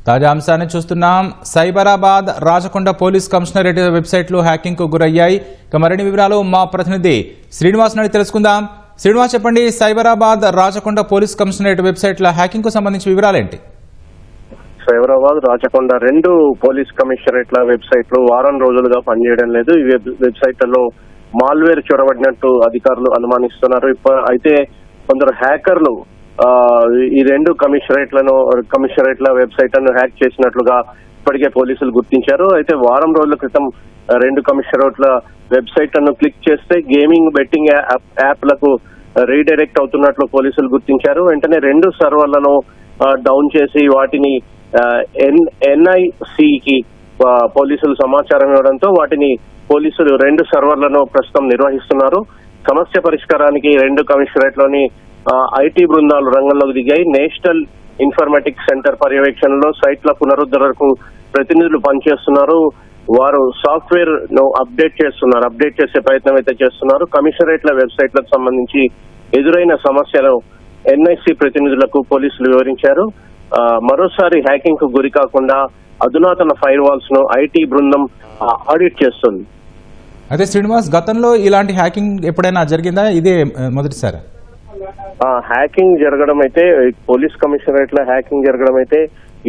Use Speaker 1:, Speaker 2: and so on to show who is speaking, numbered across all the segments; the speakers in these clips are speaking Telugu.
Speaker 1: తాజా అంశాన్ని చూస్తున్నాం. సైబరాబాద్ రాచకొండ పోలీస్ కమిషనరేట్ వెబ్సైట్లు హ్యాకింగ్ కు గురయ్యాయి. ఇక మరిన్ని వివరాలు మా ప్రతినిధి శ్రీనివాస్ నుండి తెలుసుకుందాం. శ్రీనివాస్, చెప్పండి, సైబరాబాద్ రాచకొండ పోలీస్ కమిషనరేట్ వెబ్సైట్ల హ్యాకింగ్ కు సంబంధించి వివరాలేంటి?
Speaker 2: సైబరాబాద్ రాచకొండ రెండు పోలీస్ కమిషనరేట్ల వెబ్సైట్లు వారం రోజులుగా పనిచేయడం లేదు. ఈ వెబ్సైట్లలో మాల్వేర్ చొరబడినట్టు అధికారులు అనుమానిస్తున్నారు. అయితే కొందరు హ్యాకర్లు ఈ రెండు కమిషనరేట్ల వెబ్సైట్లను హ్యాక్ చేసినట్లుగా ఇప్పటికే పోలీసులు గుర్తించారు. అయితే వారం రోజుల క్రితం రెండు కమిషనరేట్ల వెబ్సైట్లను క్లిక్ చేస్తే గేమింగ్ బెట్టింగ్ యాప్లకు రీడైరెక్ట్ అవుతున్నట్లు పోలీసులు గుర్తించారు. వెంటనే రెండు సర్వర్లను డౌన్ చేసి వాటిని NICకి పోలీసులు సమాచారం ఇవ్వడంతో వాటిని పోలీసులు రెండు సర్వర్లను ప్రస్తుతం నిర్వహిస్తున్నారు. సమస్య పరిష్కారానికి రెండు కమిషనరేట్లోని IT బృందాలు రంగంలోకి దిగాయి. నేషనల్ ఇన్ఫర్మేటిక్స్ సెంటర్ పర్యవేక్షణలో సైట్ల పునరుద్ధరణకు ప్రతినిధులు పనిచేస్తున్నారు. వారు సాఫ్ట్వేర్ ను అప్డేట్ చేసే ప్రయత్నం అయితే చేస్తున్నారు. కమిషనరేట్ల వెబ్సైట్లకు సంబంధించి ఎదురైన సమస్యలు NIC ప్రతినిధులకు పోలీసులు వివరించారు. మరోసారి హ్యాకింగ్ కు గురి కాకుండా అధునాతన ఫైర్ వాల్స్ ను IT బృందం ఆడిట్ చేస్తుంది.
Speaker 1: అయితే శ్రీనివాస్, గతంలో ఇలాంటి హ్యాకింగ్ ఎప్పుడైనా జరిగిందా? ఇదే మొదటిసారి
Speaker 2: హ్యాకింగ్ జరగడం అయితే, పోలీస్ కమిషనరేట్ల హ్యాకింగ్ జరగడం అయితే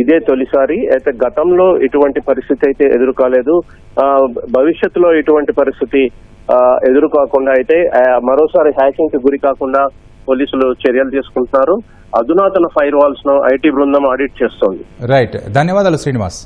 Speaker 2: ఇదే తొలిసారి. అయితే గతంలో ఇటువంటి పరిస్థితి అయితే ఎదురు కాలేదు. భవిష్యత్తులో ఇటువంటి పరిస్థితి ఎదురు కాకుండా అయితే మరోసారి హ్యాకింగ్ కి గురి కాకుండా పోలీసులు చర్యలు తీసుకుంటున్నారు. అధునాతన ఫైర్ వాల్స్ ను IT బృందం ఆడిట్ చేస్తోంది.
Speaker 1: రైట్, ధన్యవాదాలు శ్రీనివాస్.